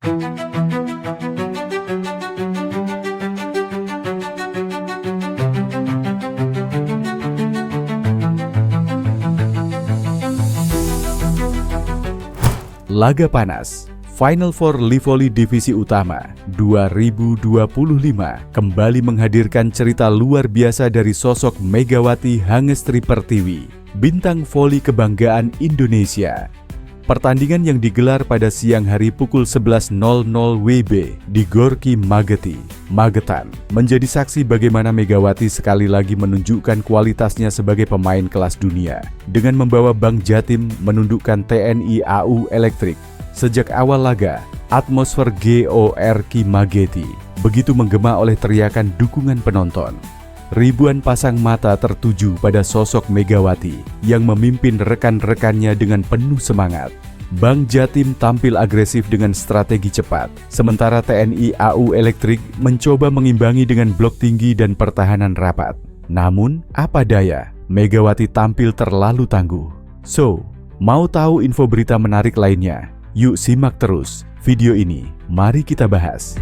Laga panas Final Four Livoli Divisi Utama 2025 kembali menghadirkan cerita luar biasa dari sosok Megawati Hangestri Pertiwi, bintang voli kebanggaan Indonesia. Pertandingan yang digelar pada siang hari pukul 11.00 WIB di Gorki Mageti, Magetan, menjadi saksi bagaimana Megawati sekali lagi menunjukkan kualitasnya sebagai pemain kelas dunia dengan membawa Bank Jatim menundukkan TNI AU Elektrik. Sejak awal laga, atmosfer GORK Mageti begitu menggema oleh teriakan dukungan penonton. Ribuan pasang mata tertuju pada sosok Megawati yang memimpin rekan-rekannya dengan penuh semangat. Bank Jatim tampil agresif dengan strategi cepat, sementara TNI AU Elektrik mencoba mengimbangi dengan blok tinggi dan pertahanan rapat. Namun, apa daya, Megawati tampil terlalu tangguh. So, mau tahu info berita menarik lainnya? Yuk simak terus video ini, mari kita bahas.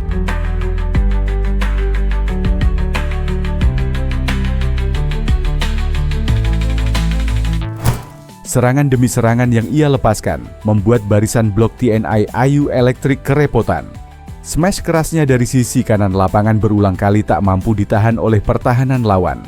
Serangan demi serangan yang ia lepaskan membuat barisan blok TNI AU Elektrik kerepotan. Smash kerasnya dari sisi kanan lapangan berulang kali tak mampu ditahan oleh pertahanan lawan.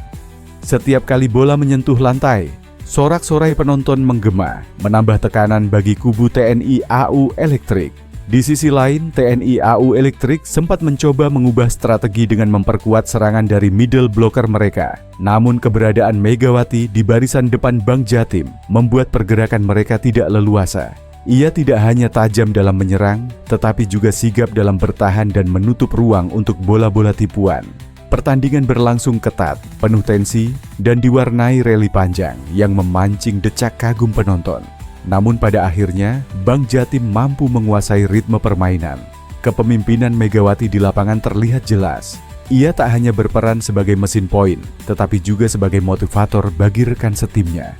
Setiap kali bola menyentuh lantai, sorak-sorai penonton menggema, menambah tekanan bagi kubu TNI AU Elektrik. Di sisi lain, TNI AU Elektrik sempat mencoba mengubah strategi dengan memperkuat serangan dari middle blocker mereka. Namun keberadaan Megawati di barisan depan Bank Jatim membuat pergerakan mereka tidak leluasa. Ia tidak hanya tajam dalam menyerang, tetapi juga sigap dalam bertahan dan menutup ruang untuk bola-bola tipuan. Pertandingan berlangsung ketat, penuh tensi, dan diwarnai rally panjang yang memancing decak kagum penonton. Namun pada akhirnya, Bank Jatim mampu menguasai ritme permainan. Kepemimpinan Megawati di lapangan terlihat jelas. Ia tak hanya berperan sebagai mesin poin, tetapi juga sebagai motivator bagi rekan setimnya.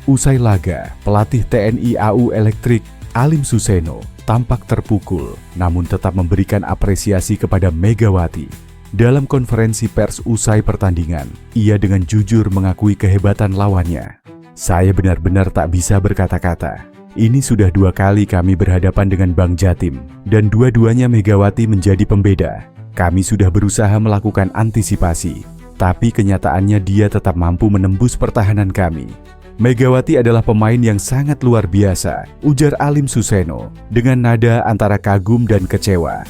Usai laga, pelatih TNI AU Elektrik, Alim Suseno, tampak terpukul, namun tetap memberikan apresiasi kepada Megawati. Dalam konferensi pers usai pertandingan, ia dengan jujur mengakui kehebatan lawannya. Saya benar-benar tak bisa berkata-kata. Ini sudah 2 kali kami berhadapan dengan Bank Jatim, dan dua-duanya Megawati menjadi pembeda. Kami sudah berusaha melakukan antisipasi, tapi kenyataannya dia tetap mampu menembus pertahanan kami. Megawati adalah pemain yang sangat luar biasa, ujar Alim Suseno, dengan nada antara kagum dan kecewa.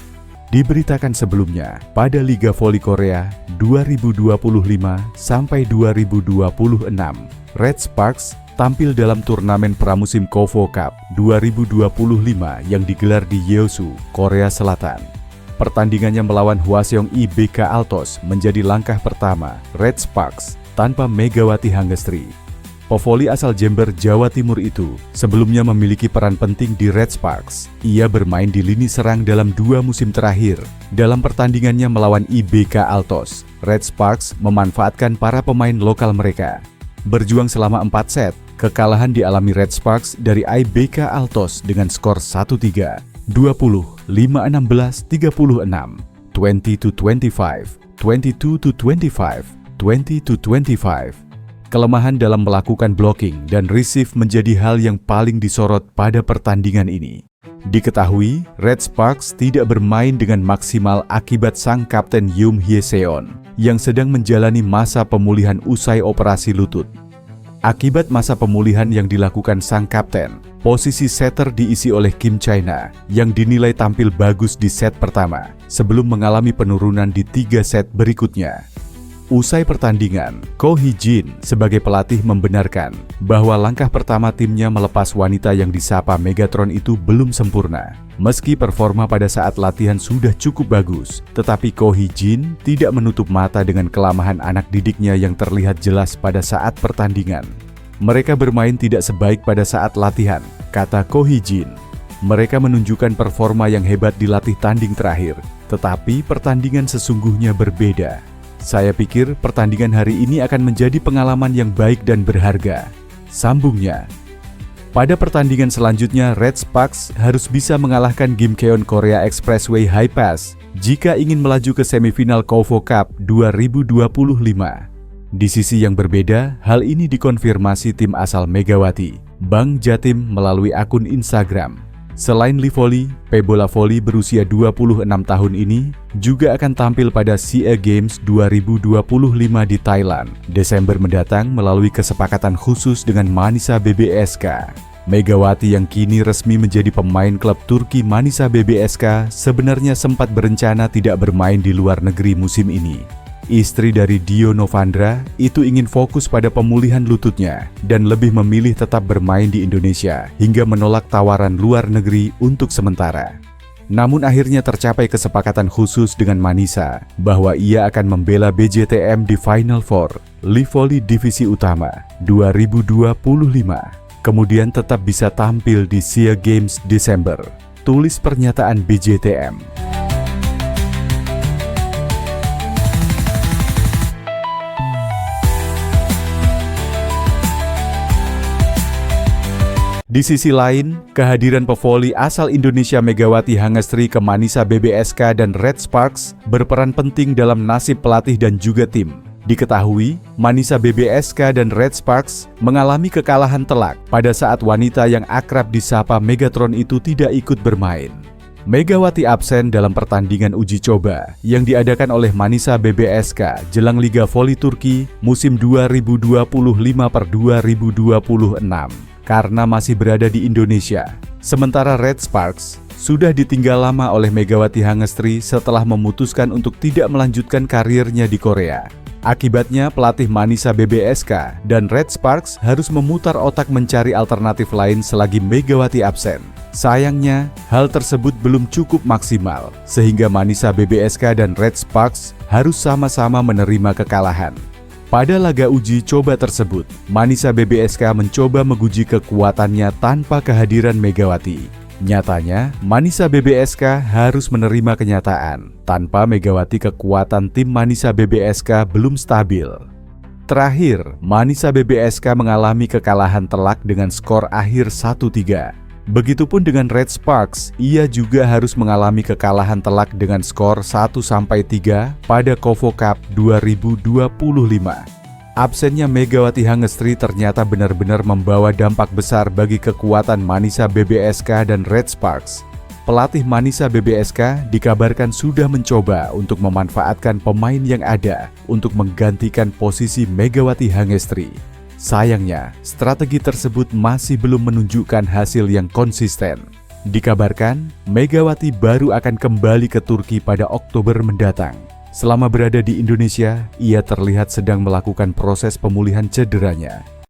Diberitakan sebelumnya, pada Liga Voli Korea 2025 sampai 2026, Red Sparks tampil dalam turnamen pramusim KOFO Cup 2025 yang digelar di Yeosu, Korea Selatan. Pertandingannya melawan Hwaseong IBK Altos menjadi langkah pertama Red Sparks tanpa Megawati Hangestri. Pevoli asal Jember, Jawa Timur itu sebelumnya memiliki peran penting di Red Sparks. Ia bermain di lini serang dalam 2 musim terakhir. Dalam pertandingannya melawan IBK Altos, Red Sparks memanfaatkan para pemain lokal mereka. Berjuang selama 4 set, kekalahan dialami Red Sparks dari IBK Altos dengan skor 1-3, 20, 5-16, 36, 20-25, 22-25, 20-25. Kelemahan dalam melakukan blocking dan receive menjadi hal yang paling disorot pada pertandingan ini. Diketahui, Red Sparks tidak bermain dengan maksimal akibat sang kapten Yoon Hye-seon yang sedang menjalani masa pemulihan usai operasi lutut. Akibat masa pemulihan yang dilakukan sang kapten, posisi setter diisi oleh Kim China yang dinilai tampil bagus di set pertama sebelum mengalami penurunan di 3 set berikutnya. Usai pertandingan, Ko Hee-jin sebagai pelatih membenarkan bahwa langkah pertama timnya melepas wanita yang disapa Megatron itu belum sempurna. Meski performa pada saat latihan sudah cukup bagus, tetapi Ko Hee-jin tidak menutup mata dengan kelemahan anak didiknya yang terlihat jelas pada saat pertandingan. Mereka bermain tidak sebaik pada saat latihan, kata Ko Hee-jin. Mereka menunjukkan performa yang hebat di latih tanding terakhir, tetapi pertandingan sesungguhnya berbeda. Saya pikir pertandingan hari ini akan menjadi pengalaman yang baik dan berharga, sambungnya. Pada pertandingan selanjutnya, Red Sparks harus bisa mengalahkan Gimcheon Korea Expressway High Pass jika ingin melaju ke semifinal KOFO Cup 2025. Di sisi yang berbeda, hal ini dikonfirmasi tim asal Megawati, Bang Jatim melalui akun Instagram. Selain Lee Volley, Pebola Volley berusia 26 tahun ini juga akan tampil pada SEA Games 2025 di Thailand, Desember mendatang melalui kesepakatan khusus dengan Manisa BBSK. Megawati yang kini resmi menjadi pemain klub Turki Manisa BBSK sebenarnya sempat berencana tidak bermain di luar negeri musim ini. Istri dari Dio Novandra itu ingin fokus pada pemulihan lututnya dan lebih memilih tetap bermain di Indonesia hingga menolak tawaran luar negeri untuk sementara. Namun akhirnya tercapai kesepakatan khusus dengan Manisa bahwa ia akan membela BJTM di Final Four Lee Volley Divisi Utama 2025. Kemudian tetap bisa tampil di SEA Games Desember, tulis pernyataan BJTM. Di sisi lain, kehadiran pevoli asal Indonesia Megawati Hangestri ke Manisa BBSK dan Red Sparks berperan penting dalam nasib pelatih dan juga tim. Diketahui, Manisa BBSK dan Red Sparks mengalami kekalahan telak pada saat wanita yang akrab disapa Megatron itu tidak ikut bermain. Megawati absen dalam pertandingan uji coba yang diadakan oleh Manisa BBSK jelang Liga Voli Turki musim 2025/2026 karena masih berada di Indonesia. Sementara Red Sparks sudah ditinggal lama oleh Megawati Hangestri setelah memutuskan untuk tidak melanjutkan karirnya di Korea. Akibatnya pelatih Manisa BBSK dan Red Sparks harus memutar otak mencari alternatif lain selagi Megawati absen. Sayangnya, hal tersebut belum cukup maksimal, sehingga Manisa BBSK dan Red Sparks harus sama-sama menerima kekalahan. Pada laga uji coba tersebut, Manisa BBSK mencoba menguji kekuatannya tanpa kehadiran Megawati. Nyatanya, Manisa BBSK harus menerima kenyataan. Tanpa Megawati, kekuatan tim Manisa BBSK belum stabil. Terakhir, Manisa BBSK mengalami kekalahan telak dengan skor akhir 1-3. Begitupun dengan Red Sparks, ia juga harus mengalami kekalahan telak dengan skor 1-3 pada KOFO Cup 2025. Absennya Megawati Hangestri ternyata benar-benar membawa dampak besar bagi kekuatan Manisa BBSK dan Red Sparks. Pelatih Manisa BBSK dikabarkan sudah mencoba untuk memanfaatkan pemain yang ada untuk menggantikan posisi Megawati Hangestri. Sayangnya, strategi tersebut masih belum menunjukkan hasil yang konsisten. Dikabarkan, Megawati baru akan kembali ke Turki pada Oktober mendatang. Selama berada di Indonesia, ia terlihat sedang melakukan proses pemulihan cederanya.